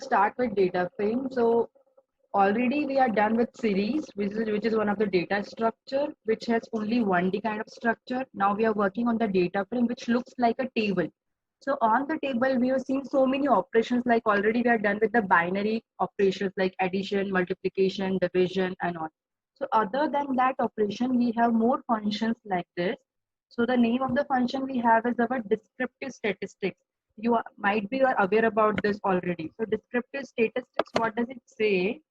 Start with data frame. So already we are done with series, which is one of the data structure, which has only 1D kind of structure. Now we are working on the data frame, which looks like a table. So on the table, we have seen so many operations, like already we are done with the binary operations like addition, multiplication, division, and all. So other than that operation, we have more functions like this. So the name of the function we have is our descriptive statistics. Might be aware about this already. So descriptive statistics, what does it say?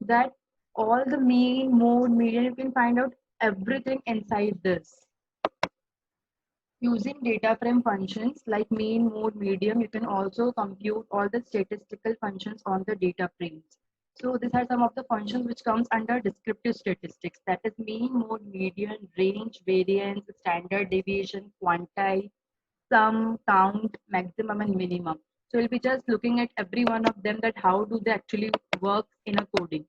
That all the mean, mode, median, you can find out everything inside this. Using data frame functions like mean, mode, median, you can also compute all the statistical functions on the data frames. So these are some of the functions which comes under descriptive statistics. That is mean, mode, median, range, variance, standard deviation, quantile, sum, count, maximum, and minimum. So we'll be just looking at every one of them, that how do they actually work in a coding.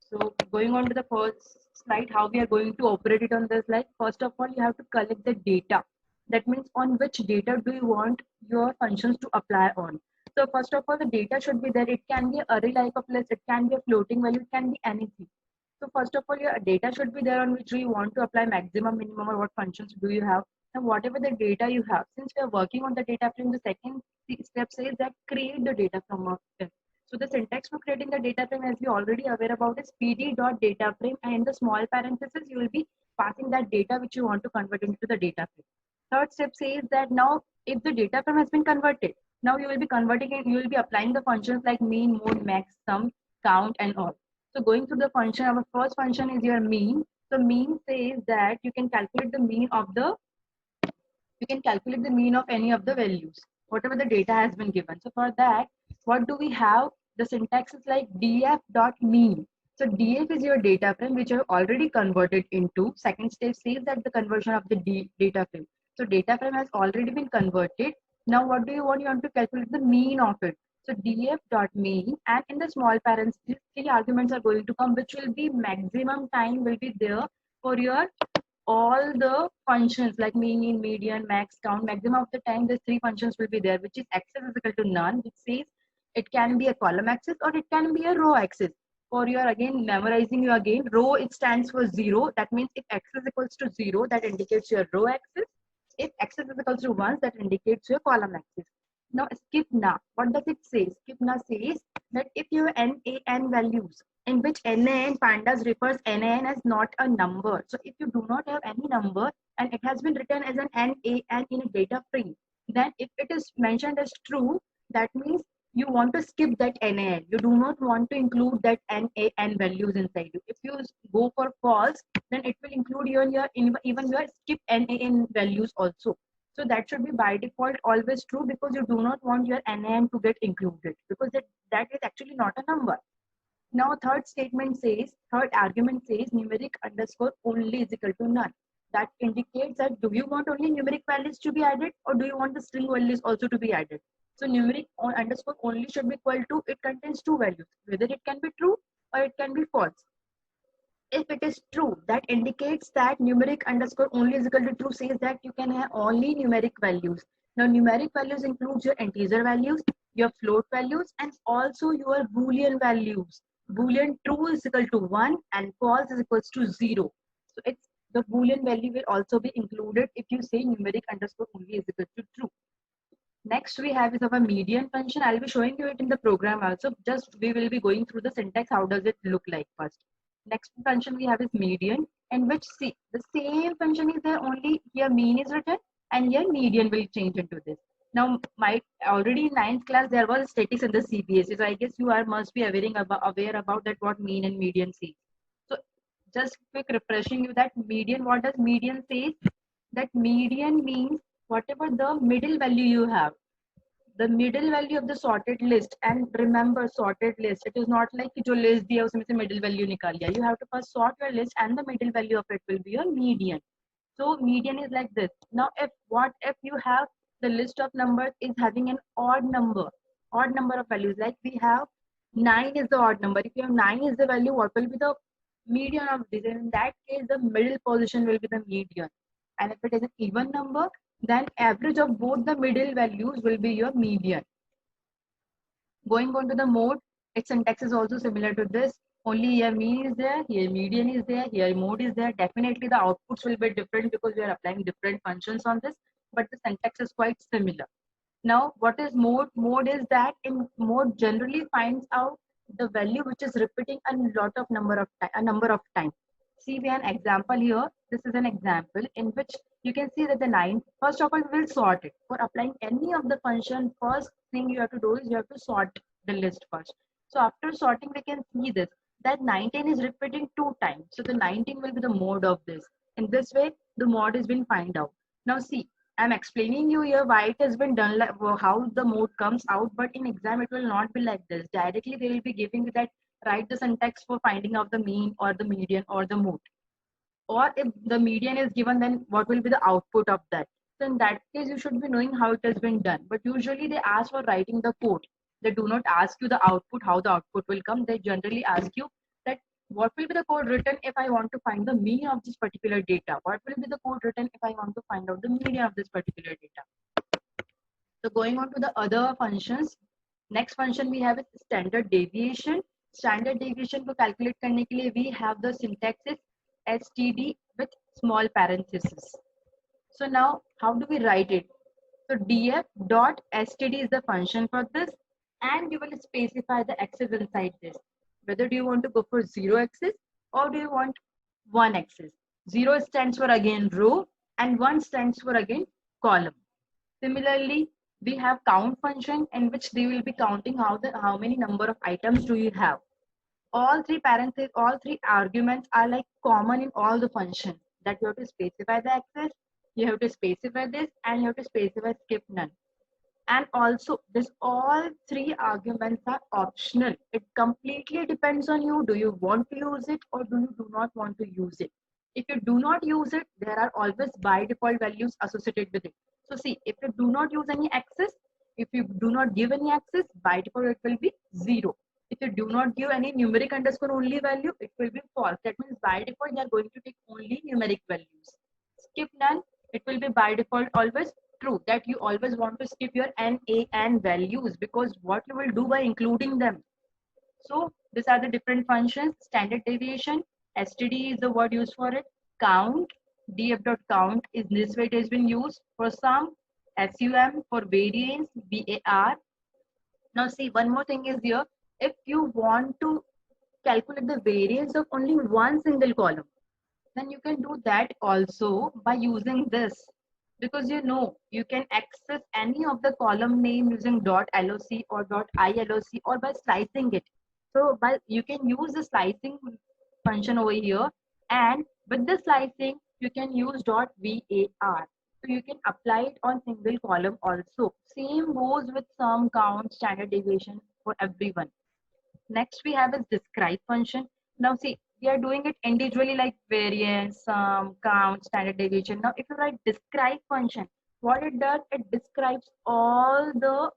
So going on to the first slide, how we are going to operate it on this slide. First of all, you have to collect the data. That means on which data do you want your functions to apply on. So first of all, the data should be there. It can be an array like of list, it can be a floating value, it can be anything. So first of all, your data should be there on which you want to apply maximum, minimum, or what functions do you have. And whatever the data you have, since we are working on the data frame, the second step says that create the data from it. So the syntax for creating the data frame, as we already aware about, is pd.dataframe, and in the small parenthesis, you will be passing that data which you want to convert into the data frame. Third step says that now if the data frame has been converted, now you will be converting it, you will be applying the functions like mean, mode, max, sum, count, and all. So going through the function, our first function is your mean. So mean says that you can calculate the mean of any of the values, whatever the data has been given. So for that, what do we have? The syntax is like df.mean. So df is your data frame which you have already converted into. Second step says that the conversion of the data frame. So data frame has already been converted. Now what do you want? You want to calculate the mean of it. So df.mean, and in the small parents, these three arguments are going to come, which will be maximum time will be there for your all the functions like mean, median, max, count. Maximum of the time these three functions will be there, which is axis is equal to none, which says it can be a column axis or it can be a row axis. For your again memorizing you again, row it stands for 0. That means if x is equals to 0, that indicates your row axis. If x is equals to 1, that indicates your column axis. Now skip na. What does it say? Skip na says that if you have NaN values, in which NaN pandas refers NaN as not a number. So if you do not have any number and it has been written as an NaN in a data frame, then if it is mentioned as true, that means you want to skip that NaN. You do not want to include that NaN values inside you. If you go for false, then it will include even your skip NaN values also. So that should be by default always true, because you do not want your NaN to get included, because that is actually not a number. Now third argument says numeric underscore only is equal to none. That indicates that do you want only numeric values to be added, or do you want the string values also to be added? So numeric underscore only should be equal to, it contains two values, whether it can be true or it can be false. If it is true, that indicates that numeric underscore only is equal to true, says that you can have only numeric values. Now numeric values includes your integer values, your float values, and also your boolean values. Boolean true is equal to 1 and false is equals to 0. So it's the boolean value will also be included if you say numeric underscore only is equal to true. Next we have is our median function. I'll be showing you it in the program also. Just we will be going through the syntax. How does it look like first? Next function we have is median, in which see the same function is there, only here mean is written and here median will change into this. Now my already in 9th class there was statistics in the CBSE, so I guess you are must be aware about that what mean and median say. So just quick refreshing you that median, what does median say? That median means whatever the middle value you have, the middle value of the sorted list. And remember, sorted list, it is not like कि जो list दिया उसमें से middle value निकाल लिया. You have to first sort your list and the middle value of it will be your median. So median is like this. Now if you have the list of numbers is having an odd number of values, like we have 9 is the odd number. If you have 9 is the value, what will be the median of this? In that case, the middle position will be the median. And if it is an even number, then average of both the middle values will be your median. Going on to the mode, its syntax is also similar to this. Only here mean is there, here median is there, here mode is there. Definitely the outputs will be different because we are applying different functions on this, but the syntax is quite similar. Now, what is mode? Mode is that in mode generally finds out the value which is repeating a number of times. See, we have an example here. This is an example in which you can see that the 9, first of all, we will sort it. For applying any of the function, first thing you have to do is you have to sort the list first. So after sorting, we can see this, that 19 is repeating 2 times. So the 19 will be the mode of this. In this way, the mode is being find out. Now see, I'm explaining you here why it has been done, like how the mode comes out, but in exam it will not be like this. Directly they will be giving you that write the syntax for finding out the mean or the median or the mode. Or if the median is given, then what will be the output of that? So in that case, you should be knowing how it has been done. But usually they ask for writing the code. They do not ask you the output, how the output will come. They generally ask you that what will be the code written if I want to find the mean of this particular data? What will be the code written if I want to find out the median of this particular data? So going on to the other functions, next function we have is standard deviation. Standard deviation को calculate करने के लिए we have the syntax is std with small parentheses. So now how do we write it? So df dot std is the function for this, and you will specify the axis inside this. Whether do you want to go for 0 axis or do you want 1 axis? 0 stands for again row and 1 stands for again column. Similarly, we have count function in which they will be counting how many number of items do you have. All three parentheses, all three arguments are like common in all the functions, that you have to specify the access, you have to specify this, and you have to specify skip none. And also this all three arguments are optional. It completely depends on you. Do you want to use it or do not want to use it? If you do not use it, there are always by default values associated with it. So see, if you do not use any access, if you do not give any access, by default it will be 0. If you do not give any numeric underscore only value, it will be false. That means by default you are going to take only numeric values. Skip none, it will be by default always true, that you always want to skip your n, a, and values, because what you will do by including them. So these are the different functions. Standard deviation, std is the word used for it. Count, df.count is this way it has been used. For sum, sum. For variance, var. Now see, one more thing is here. If you want to calculate the variance of only one single column, then you can do that also by using this, because you can access any of the column name using .loc or .iloc or by slicing it. So you can use the slicing function over here, and with the slicing you can use .var. So you can apply it on single column also. Same goes with sum, count, standard deviation for everyone. Next we have is describe function. Now see, we are doing it individually like variance, sum, count, standard deviation. Now if you write describe function, what it does, it describes all the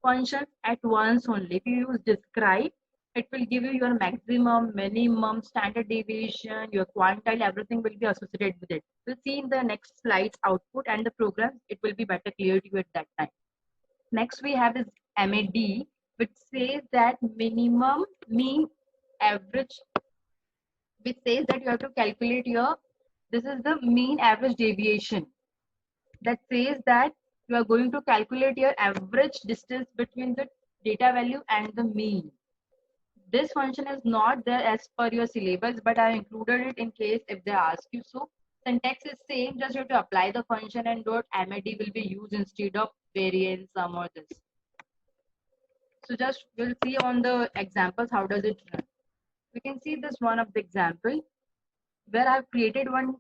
functions at once only. If you use describe, it will give you your maximum, minimum, standard deviation, your quantile, everything will be associated with it. We'll see in the next slides output and the program, it will be better clear to you at that time. Next we have is MAD, which says that minimum, mean, average, which says that you have to calculate your, this is the mean average deviation. That says that you are going to calculate your average distance between the data value and the mean. This function is not there as per your syllabus, but I included it in case if they ask you so. Syntax is same, just you have to apply the function and .mad will be used instead of variance, sum or this. So just we'll see on the examples how does it run. We can see this one of the example where I've created one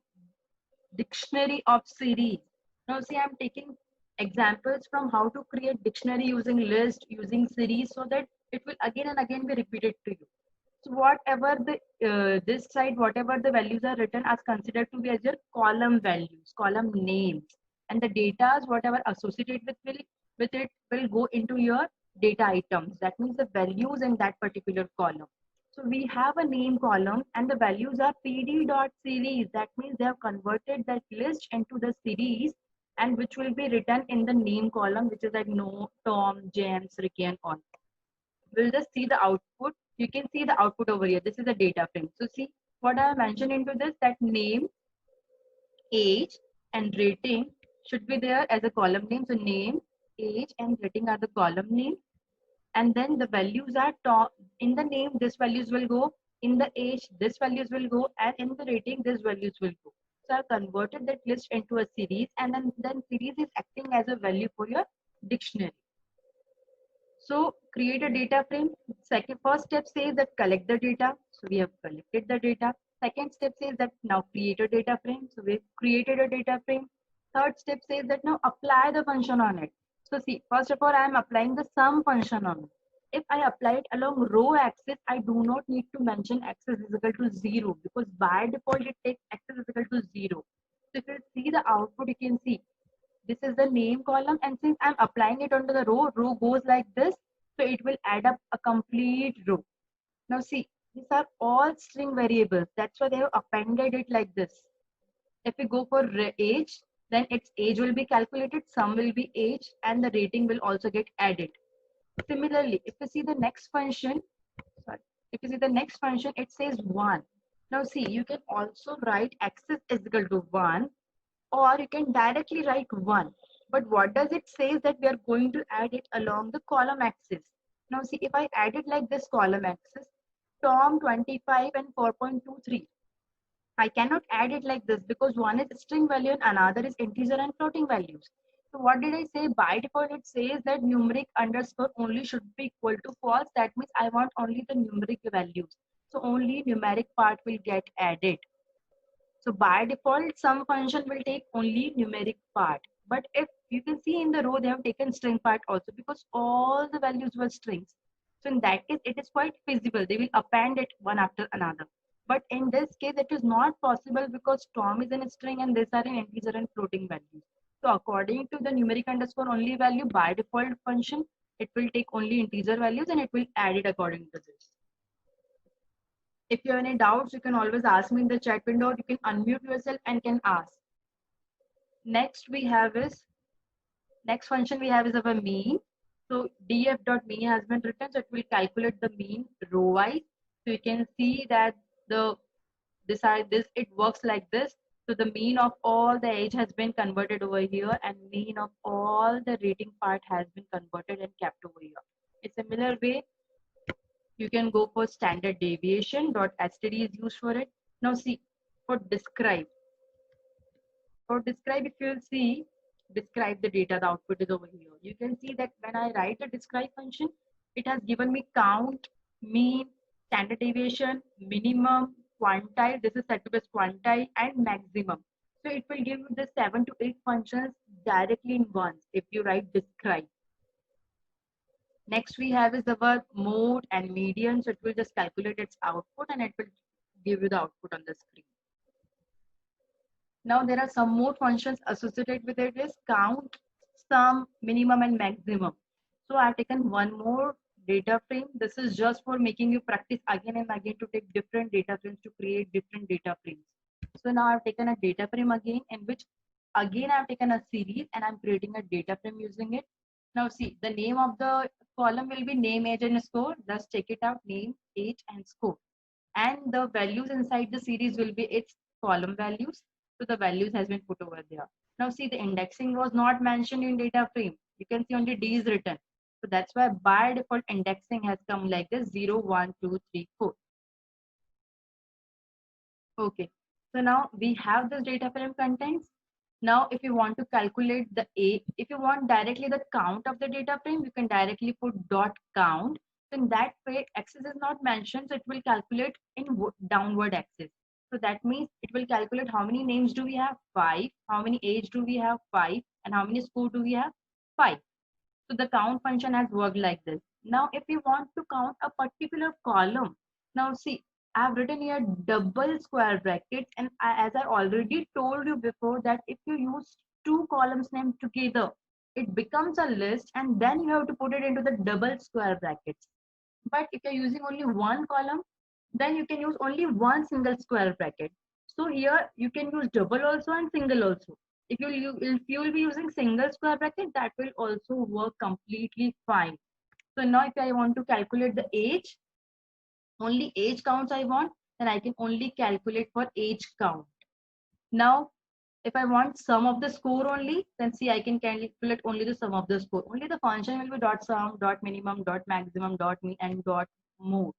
dictionary of series. Now see, I'm taking examples from how to create dictionary using list, using series, so that it will again and again be repeated to you. So whatever the this side, whatever the values are written as considered to be as your column values, column names, and the data whatever associated with it will go into your data items. That means the values in that particular column. So we have a name column and the values are pd.series. That means they have converted that list into the series, and which will be written in the name column, which is like no, Tom, James, Ricky, and all. we'll just see the output. You can see the output over here. This is a data frame. So see what I mentioned into this, that name, age, and rating should be there as a column name. So name, age, and rating are the column name. And then the values are top. In the name, this values will go. In the age, this values will go. And in the rating, this values will go. So I've converted that list into a series, and then series is acting as a value for your dictionary. So create a data frame. First step says that collect the data. So we have collected the data. Second step says that now create a data frame. So we've created a data frame. Third step says that now apply the function on it. So see, first of all, I am applying the sum function on it. If I apply it along row axis, I do not need to mention axis is equal to 0, because by default it takes axis is equal to 0. So if you see the output, you can see this is the name column, and since I'm applying it onto the row goes like this, so it will add up a complete row. Now see, these are all string variables. That's why they have appended it like this. If we go for age, then its age will be calculated, sum will be age, and the rating will also get added. Similarly, if you see the next function, sorry, if you see the next function, it says 1. Now see, you can also write axis is equal to 1, or you can directly write 1. But what does it say is that we are going to add it along the column axis. Now see, if I add it like this column axis, Tom 25 and 4.23. I cannot add it like this because one is string value and another is integer and floating values. So what did I say? By default, it says that numeric underscore only should be equal to false. That means I want only the numeric values. So only numeric part will get added. So by default, some function will take only numeric part. But if you can see in the row, they have taken string part also because all the values were strings. So in that case, it is quite feasible. They will append it one after another. But in this case, it is not possible because Tom is in a string and these are in integer and floating values. So according to the numeric underscore only value, by default function, it will take only integer values and it will add it according to this. If you have any doubts, you can always ask me in the chat window. You can unmute yourself and can ask. Next function we have is our mean. So df.mean has been written, so it will calculate the mean row wise. So you can see that it works like this. So the mean of all the age has been converted over here, and mean of all the rating part has been converted and kept over here. A similar way, you can go for standard deviation. .std is used for it. Now see, for describe, if you'll see, describe the data, the output is over here. You can see that when I write the describe function, it has given me count, mean, standard deviation, minimum, quantile. This is set to be quantile, and maximum. So it will give you the 7 to 8 functions directly in once if you write describe. Next we have is our mode and median. So it will just calculate its output and it will give you the output on the screen. Now there are some more functions associated with it is count, sum, minimum, and maximum. So I've taken one more data frame. This is just for making you practice again and again to take different data frames to create different data frames. So now I've taken a data frame again, in which again I've taken a series and I'm creating a data frame using it. Now see, the name of the column will be name, age, and score. Just check it out, name, age, and score. And the values inside the series will be its column values. So the values has been put over there. Now see, the indexing was not mentioned in data frame. You can see only D is written. So that's why by default indexing has come like this 0, 1, 2, 3, 4. Okay. So now we have this data frame contents. Now, if you want to calculate if you want directly the count of the data frame, you can directly put dot count. So in that way, axis is not mentioned, so it will calculate in downward axis. So that means it will calculate how many names do we have? 5. How many age do we have? 5. And how many score do we have? 5. So the count function has worked like this. Now, if you want to count a particular column, now see, I've written here double square brackets, and as I already told you before that if you use two columns named together, it becomes a list and then you have to put it into the double square brackets. But if you're using only one column, then you can use only one single square bracket. So here you can use double also and single also. If you will be using single square bracket, that will also work completely fine. So now if I want to calculate the age, only age counts I want, then I can only calculate for age count. Now, if I want sum of the score only, then see I can calculate only the sum of the score. Only the function will be dot sum, dot minimum, dot maximum, dot mean, and dot mode.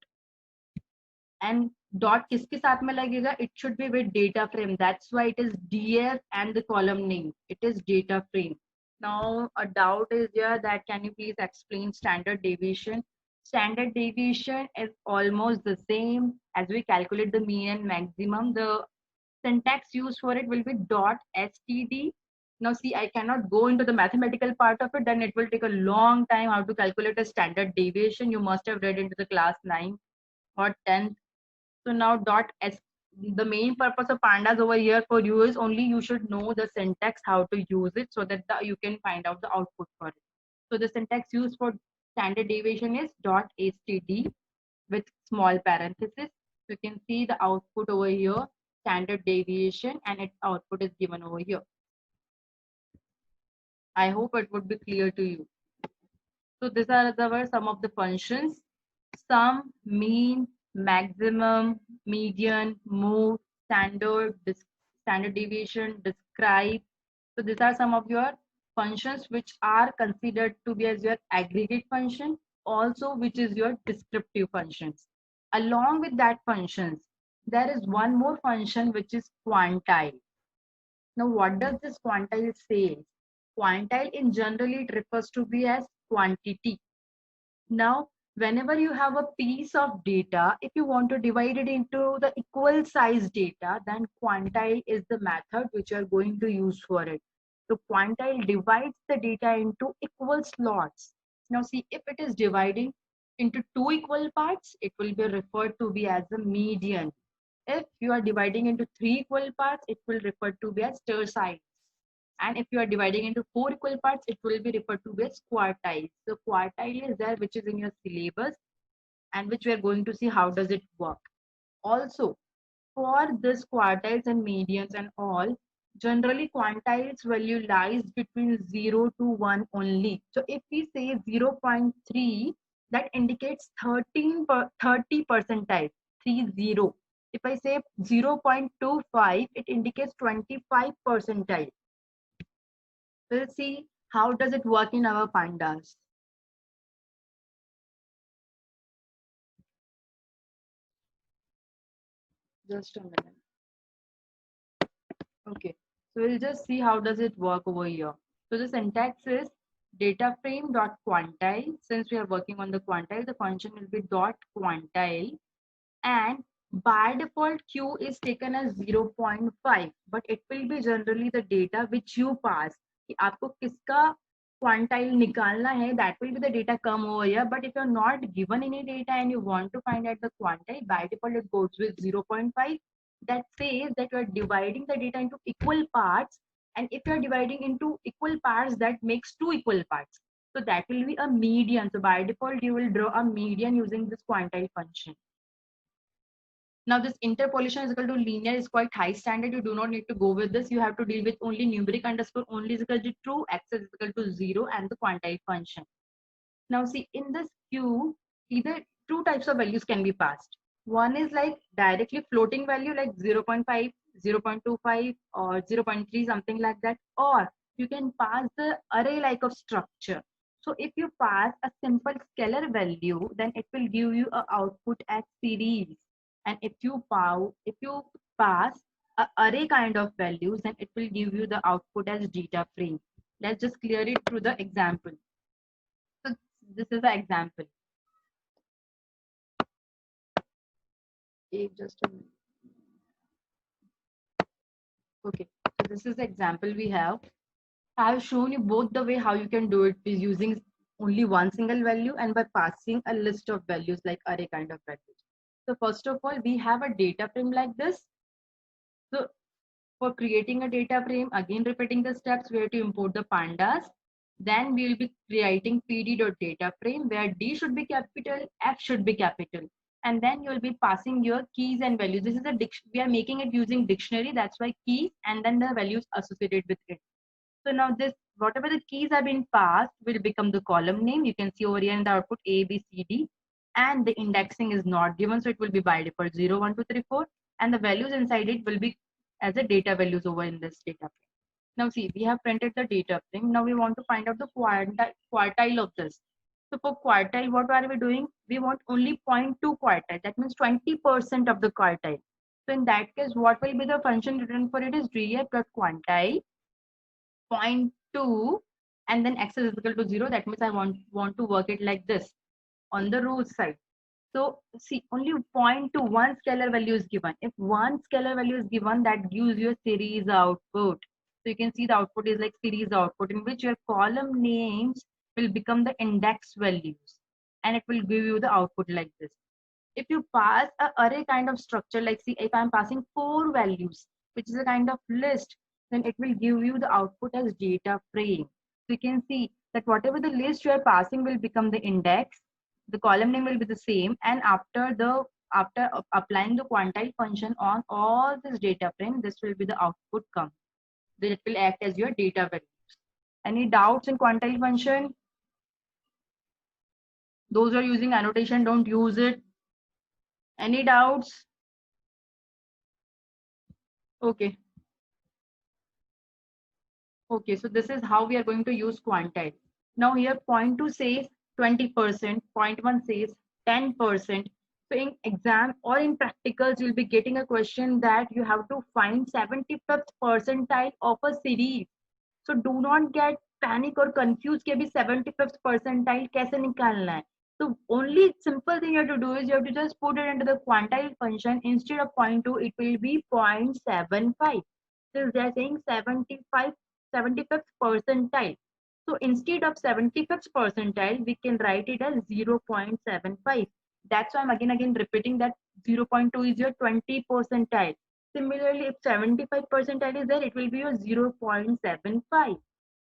And dot किसके साथ में लगेगा? It should be with data frame. That's why it is df and the column name. It is data frame. Now a doubt is here that can you please explain standard deviation? Standard deviation is almost the same as we calculate the mean and maximum. The syntax used for it will be dot std. Now see, I cannot go into the mathematical part of it, then it will take a long time how to calculate a standard deviation. You must have read into the class 9 or 10th. So now dot s, the main purpose of pandas over here for you is only you should know the syntax how to use it so that you can find out the output for it. So the syntax used for standard deviation is dot std with small parenthesis. You can see the output over here, standard deviation, and its output is given over here. I hope it would be clear to you. So these are some of the functions: sum, mean, maximum, median, mode, standard, standard deviation, describe. So these are some of your functions which are considered to be as your aggregate function, also which is your descriptive functions. Along with that functions, there is one more function which is quantile. Now what does this quantile say? Quantile in general it refers to be as quantity. Now whenever you have a piece of data, if you want to divide it into the equal size data, then quantile is the method which you are going to use for it. So quantile divides the data into equal slots. Now see, if it is dividing into two equal parts, it will be referred to be as a median. If you are dividing into three equal parts, it will refer to be as terciles. And if you are dividing into four equal parts, it will be referred to as quartiles. So quartile is there, which is in your syllabus, and which we are going to see how does it work. Also, for this quartiles and medians and all, generally quantiles value lies between 0 to 1 only. So if we say 0.3, that indicates 30 percentile, 30. If I say 0.25, it indicates 25 percentile. We'll see how does it work in our pandas. Just a minute. Okay, so we'll just see how does it work over here. So the syntax is data frame dot quantile. Since we are working on the quantile, the function will be dot quantile, and by default q is taken as 0.5, but it will be generally the data which you pass. कि आपको किसका quantile निकालना है, that will be the data come over here. But if you're not given any data and you want to find out the quantile, by default it goes with 0.5. That says that you are dividing the data into equal parts, and if you are dividing into equal parts, that makes two equal parts. So that will be a median. So by default you will draw a median using this quantile function. Now this interpolation is equal to linear is quite high standard. You do not need to go with this. You have to deal with only numeric underscore only is equal to true, x is equal to 0, and the quantile function. Now see, in this q, either two types of values can be passed. One is like directly floating value like 0.5, 0.25 or 0.3, something like that. Or you can pass the array like of structure. So if you pass a simple scalar value, then it will give you an output as series. And if you pass a array kind of values, then it will give you the output as data frame. Let's just clear it through the example. So this is the example. Just a minute. Okay, so this is the example we have. I have shown you both the way how you can do it is using only one single value and by passing a list of values like array kind of values. So first of all, we have a data frame like this. So for creating a data frame, again repeating the steps, we have to import the pandas. Then we will be creating pd.dataframe where D should be capital, F should be capital. And then you will be passing your keys and values. This is a we are making it using dictionary. That's why keys and then the values associated with it. So now this whatever the keys have been passed will become the column name. You can see over here in the output A, B, C, D, and the indexing is not given, so it will be by default 0, 1, 2, 3, 4, and the values inside it will be as a data values over in this data frame. Now see, we have printed the data frame. Now we want to find out the quartile of this. So for quartile, what are we doing? We want only 0.2 quartile. That means 20% of the quartile. So in that case, what will be the function written for it is df.quantile 0.2 and then x is equal to 0. That means I want to work it like this on the row side. So see, only 0.2, one scalar value is given. If one scalar value is given, that gives you a series output. So you can see the output is like series output in which your column names will become the index values and it will give you the output like this. If you pass a array kind of structure, like see, if I'm passing 4 values, which is a kind of list, then it will give you the output as data frame. So you can see that whatever the list you are passing will become the index, the column name will be the same, and after applying the quantile function on all this data frame, this will be the output come. Then it will act as your data values. Any doubts in quantile function? Those who are using annotation, don't use it. Any doubts? Okay. Okay, so this is how we are going to use quantile. Now here 0.2 says 20%, 0.1 says 10%. So in exam or in practicals, you'll be getting a question that you have to find 75th percentile of a series. So do not get panic or confused कि अभी 75th percentile कैसे निकालना है. So only simple thing you have to do is you have to just put it into the quantile function. Instead of 0.2, it will be 0.75. So they are saying 75th percentile. So instead of 75th percentile, we can write it as 0.75. That's why I'm again repeating that 0.2 is your 20 percentile. Similarly, if 75 percentile is there, it will be your 0.75.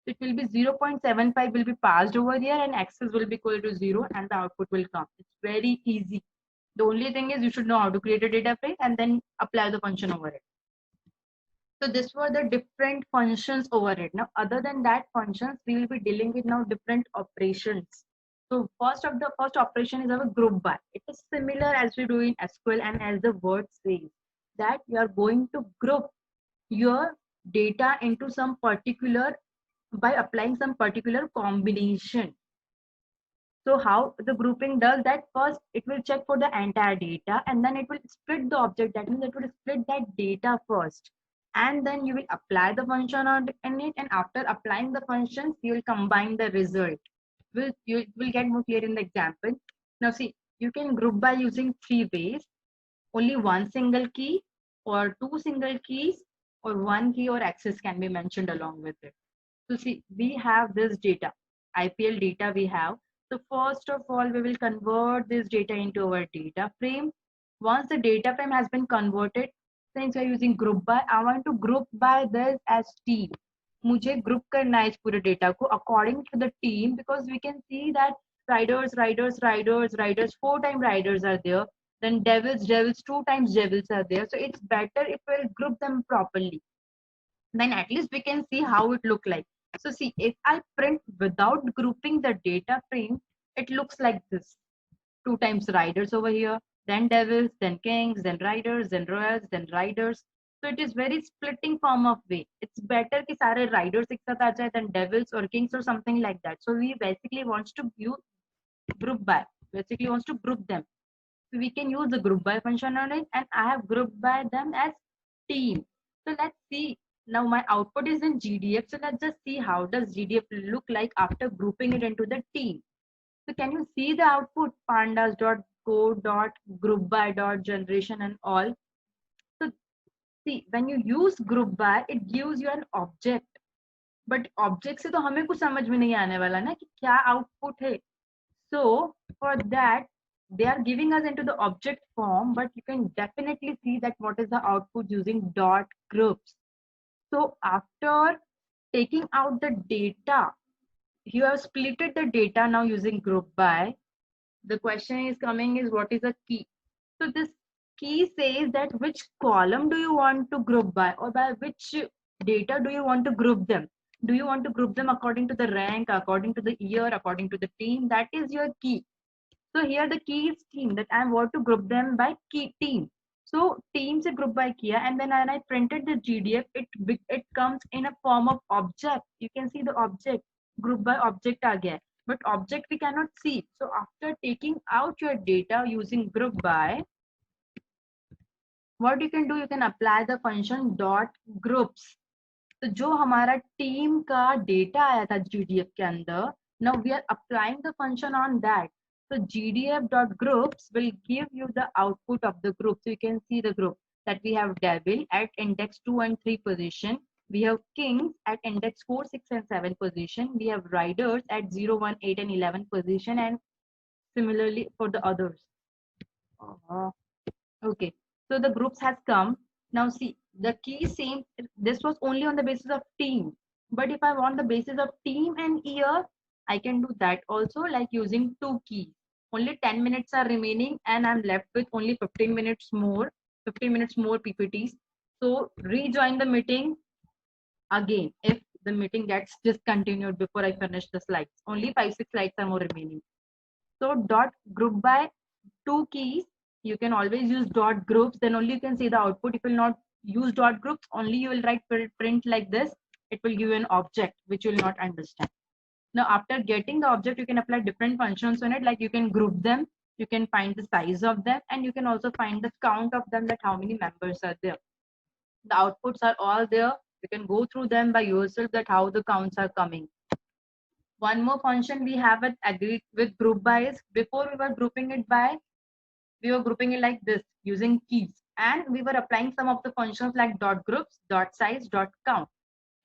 It will be 0.75 will be passed over here and axis will be equal to 0 and the output will come. It's very easy. The only thing is you should know how to create a data frame and then apply the function over it. So this were the different functions over it. Now, other than that functions, we will be dealing with now different operations. So first operation is our group by. It is similar as we do in SQL and as the word says that you are going to group your data into some particular by applying some particular combination. So how the grouping does that? First, it will check for the entire data and then it will split the object. That means it will split that data first. And then you will apply the function on it. And after applying the functions, you will combine the result. You will get more clear in the example. Now see, you can group by using 3 ways. Only one single key or 2 single keys or 1 key or access can be mentioned along with it. So see, we have this data, IPL data we have. So first of all, we will convert this data into our data frame. Once the data frame has been converted, since we are using group by, I want to group by this as team. मुझे group करना है इस पूरे data को according to the team, because we can see that riders, 4 times riders are there. Then devils, 2 times devils are there. So it's better if we'll group them properly. Then at least we can see how it look like. So see, if I print without grouping the data frame, it looks like this. 2 times riders over here, then devils, then kings, then riders, then royals, then riders. So it is very splitting form of way. It's better कि सारे riders एक साथ आ जाए than devils or kings or something like that. So we basically wants to use group by. Basically wants to group them. So we can use the group by function on it, and I have grouped by them as team. So let's see. Now my output is in GDF. So let's just see how does GDF look like after grouping it into the team. So can you see the output? Pandas.code.groupby.generation and all. So see, when you use group by, it gives you an object. But object से तो हमें कुछ समझ में नहीं आने वाला ना कि क्या output है. So for that, they are giving us into the object form, but you can definitely see that what is the output using dot groups. So after taking out the data, you have splitted the data now using group by. The question is coming is what is a key? So this key says that which column do you want to group by, or by which data do you want to group them. Do you want to group them according to the rank, according to the year, according to the team? That is your key. So here the key is team, that I want to group them by key team. So teams are grouped by key, and then when I printed the GDF, it comes in a form of object. You can see the object, group by object aa gaya. But object we cannot see. So after taking out your data using group by, what you can do, you can apply the function dot groups. तो जो हमारा team का data आया था GDF के अंदर, now we are applying the function on that. So gdf.groups will give you the output of the group. So you can see the group that we have devil at index 2 and 3 position. We have kings at index 4, 6 and 7 position. We have riders at 0, 1, 8 and 11 position, and similarly for the others. Okay, so the groups has come. Now see, the key same, this was only on the basis of team. But if I want the basis of team and year, I can do that also, like using two keys. Only 10 minutes are remaining and I'm left with only 15 minutes more, 15 minutes more PPTs. So rejoin the meeting again if the meeting gets discontinued before I finish the slides. Only 5-6 slides are more remaining. So dot group by two keys. You can always use dot groups, then only you can see the output. If you will not use dot groups, only you will write print like this. It will give you an object which you will not understand. Now after getting the object, you can apply different functions on it, like you can group them, you can find the size of them, and you can also find the count of them, that how many members are there. The outputs are all there. You can go through them by yourself, that how the counts are coming. One more function we have with group by is, before we were grouping it by, we were grouping it like this using keys, and we were applying some of the functions like dot groups, dot size, dot count.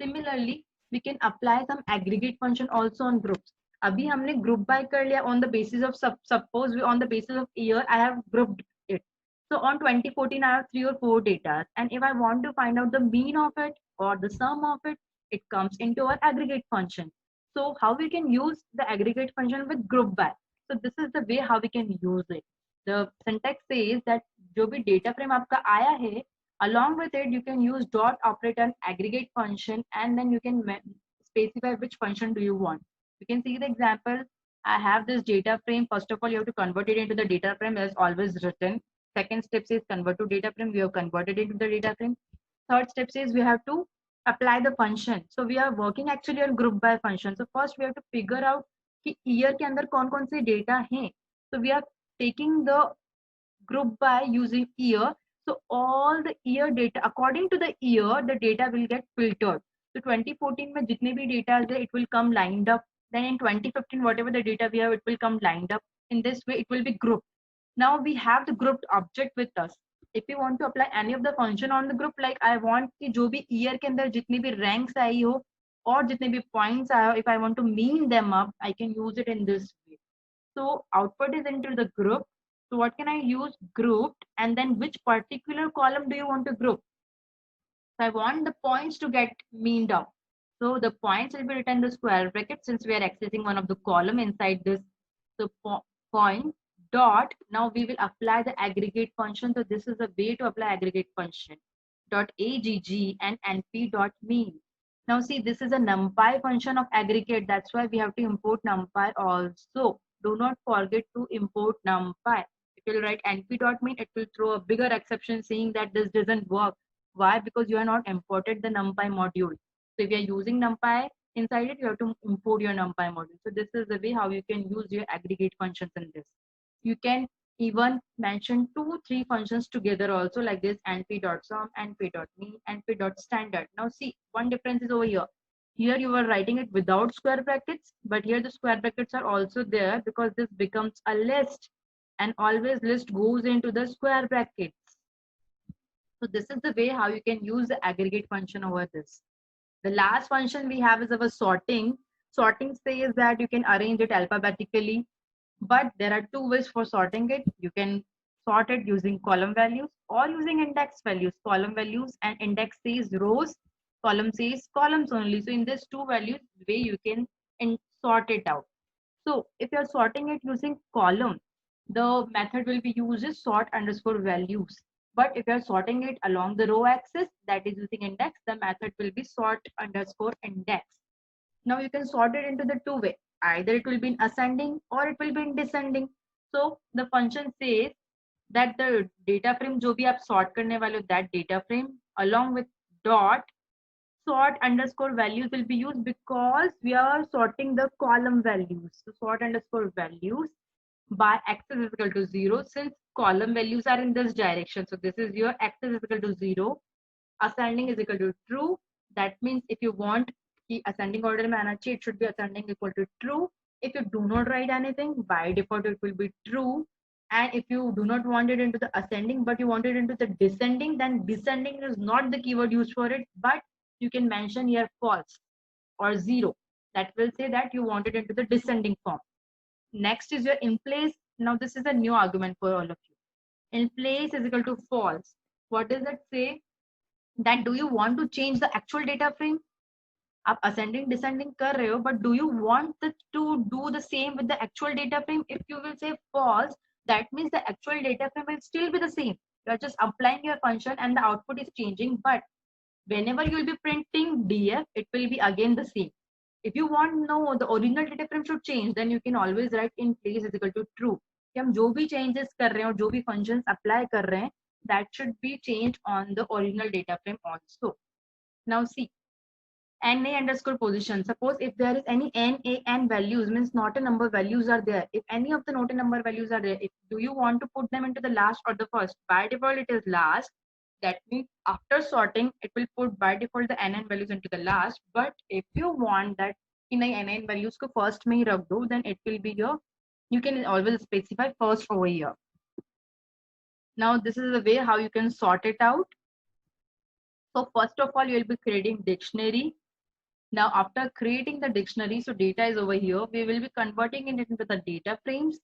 Similarly, we can apply some aggregate function also on groups. अभी हमने group by कर लिया on the basis of suppose we on the basis of year I have grouped it. So on 2014 I have 3 or 4 data, and if I want to find out the mean of it or the sum of it, it comes into our aggregate function. So how we can use the aggregate function with group by? So this is the way how we can use it. The syntax says that जो भी data frame आपका आया है, along with it you can use dot operator and aggregate function, and then you can specify which function do you want. You can see the example. I have this data frame. First of all, you have to convert it into the data frame as always written. Second step says convert to data frame. We have converted it into the data frame. Third step says we have to apply the function. So we are working actually on group by function. So first we have to figure out कि year के अंदर कौन कौन से data हैं. So we are taking the group by using year. So all the year data, according to the year, the data will get filtered. So 2014 में जितने भी data है, it will come lined up. Then in 2015, whatever the data we have, it will come lined up. In this way, it will be grouped. Now we have the grouped object with us. If you want to apply any of the function on the group, like I want कि जो भी year के अंदर जितनी भी ranks आई हो और जितने भी points आया हो, if I want to mean them up, I can use it in this way. So output is into the group. So what can I use? Grouped, and then which particular column do you want to group? So I want the points to get meaned out. So the points will be written in the square bracket since we are accessing one of the column inside this. So point dot, now we will apply the aggregate function. So this is a way to apply aggregate function. Dot agg and np dot mean. Now see, this is a numpy function of aggregate. That's why we have to import numpy also. Do not forget to import numpy. If you write np.mean, it will throw a bigger exception saying that this doesn't work. Why? Because you are not imported the numpy module. So if you are using numpy inside it, you have to import your numpy module. So this is the way how you can use your aggregate functions in this. You can even mention 2-3 functions together also, like this: np.sum, np.mean, np.standard. Now see, one difference is over here. Here you are writing it without square brackets, but here the square brackets are also there because this becomes a list, and always list goes into the square brackets. So this is the way how you can use the aggregate function over this. The last function we have is our sorting. Sorting says that you can arrange it alphabetically, but there are two ways for sorting it. You can sort it using column values or using index values. Column values and index says rows, column says columns only. So in this two values way you can sort it out. So if you're sorting it using column, the method will be used is sort underscore values. But if you're sorting it along the row axis, that is using index, the method will be sort underscore index. Now you can sort it into the two way. Either it will be in ascending or it will be in descending. So the function says that the data frame जो भी आप sort करने वाले हो, that data frame along with dot sort underscore values will be used because we are sorting the column values. So sort underscore values by axis is equal to 0 since column values are in this direction. So this is your axis is equal to 0. Ascending is equal to true. That means if you want कि ascending order में आना चाहिए, it should be ascending equal to true. If you do not write anything, by default it will be true. And if you do not want it into the ascending, but you want it into the descending, then descending is not the keyword used for it, but you can mention here false or 0. That will say that you want it into the descending form. Next is your in place. Now this is a new argument for all of you. In place is equal to false. What does that say? That do you want to change the actual data frame? आप ascending descending कर रहे हो, but do you want to do the same with the actual data frame? If you will say false, that means the actual data frame will still be the same. You are just applying your function and the output is changing, but whenever you will be printing df, it will be again the same. If you want to know the original data frame should change, then you can always write in place is equal to true. कि हम जो भी changes कर रहे हैं और जो भी functions apply कर रहे हैं, that should be changed on the original data frame also. Now see, NA underscore position. Suppose if there is any N, A, N values, means not a number values are there. If any of the not a number values are there, if do you want to put them into the last or the first? By default, it is last. That means after sorting, it will put by default the NN values into the last. But if you want that in a NN values ko first mein hi rakh do, then it will be your, you can always specify first over here. Now this is the way how you can sort it out. So first of all, you will be creating dictionary. Now, after creating the dictionary, so data is over here, we will be converting it into the data frames.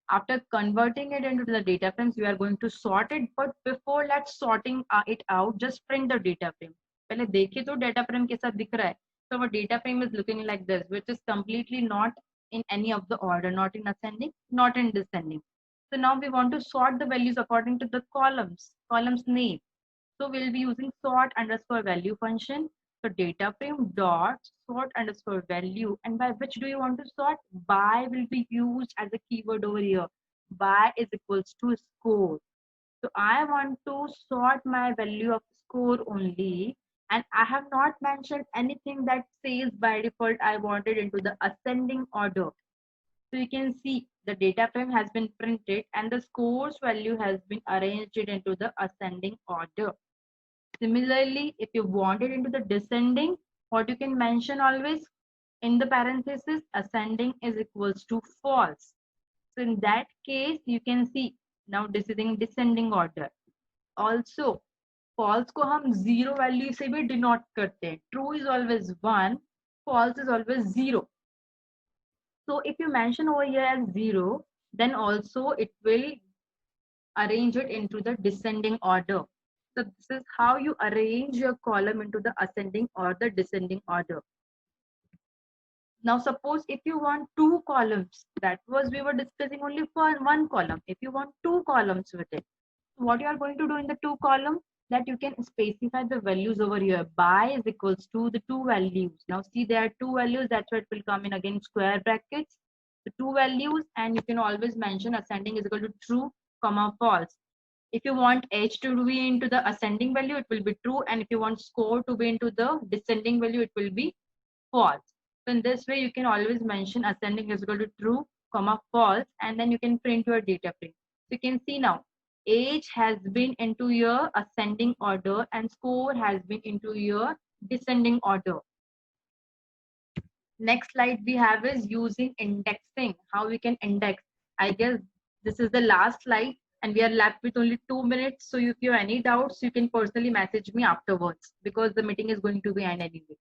After converting it into the data frames, we are going to sort it. But before let's sorting it out, just print the data frame. पहले देखिए तो data frame कैसा दिख रहा है. So our data frame is looking like this, which is completely not in any of the order, not in ascending, not in descending. So now we want to sort the values according to the columns name. So we'll be using sort underscore value function. So data frame dot sort underscore value, and by which do you want to sort? By will be used as a keyword over here. By is equals to score. So I want to sort my value of score only, and I have not mentioned anything that says by default I want it into the ascending order. So you can see the data frame has been printed and the scores value has been arranged into the ascending order. Similarly, if you want it into the descending, what you can mention always in the parenthesis, ascending is equals to false. So in that case, you can see now this is in descending order. Also, false को हम zero value से भी denote करते हैं. True is always 1, false is always 0. So if you mention over here as 0, then also it will arrange it into the descending order. So this is how you arrange your column into the ascending or the descending order. Now suppose if you want two columns, that was we were discussing only for one column. If you want two columns with it, what you are going to do in the two column, that you can specify the values over here. By is equals to the two values. Now see there are two values, that's why it will come in again square brackets. The two values, and you can always mention ascending is equal to true, comma false. If you want h to be into the ascending value, it will be true, and if you want score to be into the descending value, it will be false. So in this way, you can always mention ascending is equal to true, comma false, and then you can print your data frame. So you can see now, age has been into your ascending order and score has been into your descending order. Next slide we have is using indexing, how we can index. I guess this is the last slide and we are left with only 2 minutes. So if you have any doubts, you can personally message me afterwards because the meeting is going to be end anyway.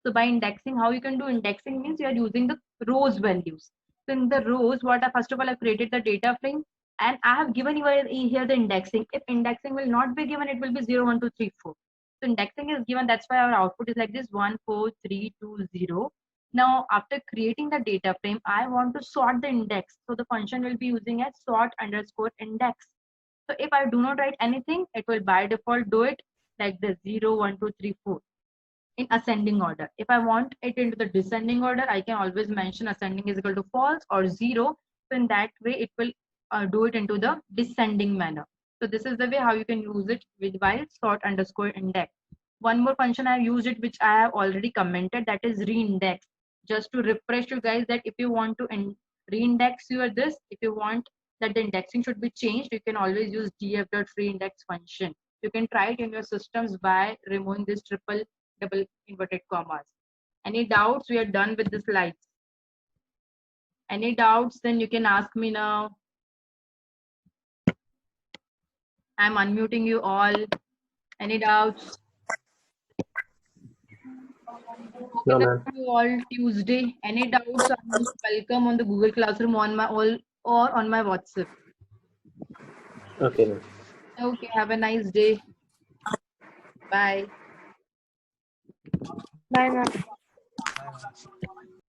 So by indexing, how you can do indexing means you are using the rows values. So in the rows, first of all, I've created the data frame and I have given you here the indexing. If indexing will not be given, it will be 0, 1, 2, 3, 4. So indexing is given, that's why our output is like this 1, 4, 3, 2, 0. Now, after creating the data frame, I want to sort the index. So the function will be using as sort underscore index. So if I do not write anything, it will by default do it like this 0, 1, 2, 3, 4. in ascending order. If I want it into the descending order, I can always mention ascending is equal to false or 0. So in that way, it will do it into the descending manner. So this is the way how you can use it with while sort underscore index. One more function I have used it, which I have already commented, that is reindex. Just to refresh you guys that if you want to reindex your this, if you want that the indexing should be changed, you can always use df.reindex function. You can try it in your systems by removing this triple double inverted commas. Any doubts? We are done with the slides. Any doubts? Then you can ask me now. I'm unmuting you all. Any doubts? No, Okay, ma'am. see you all Tuesday. Any doubts are most welcome on the Google Classroom on my all or on my WhatsApp. Okay, ma'am. Okay, have a nice day. Bye. Bye, ma'am.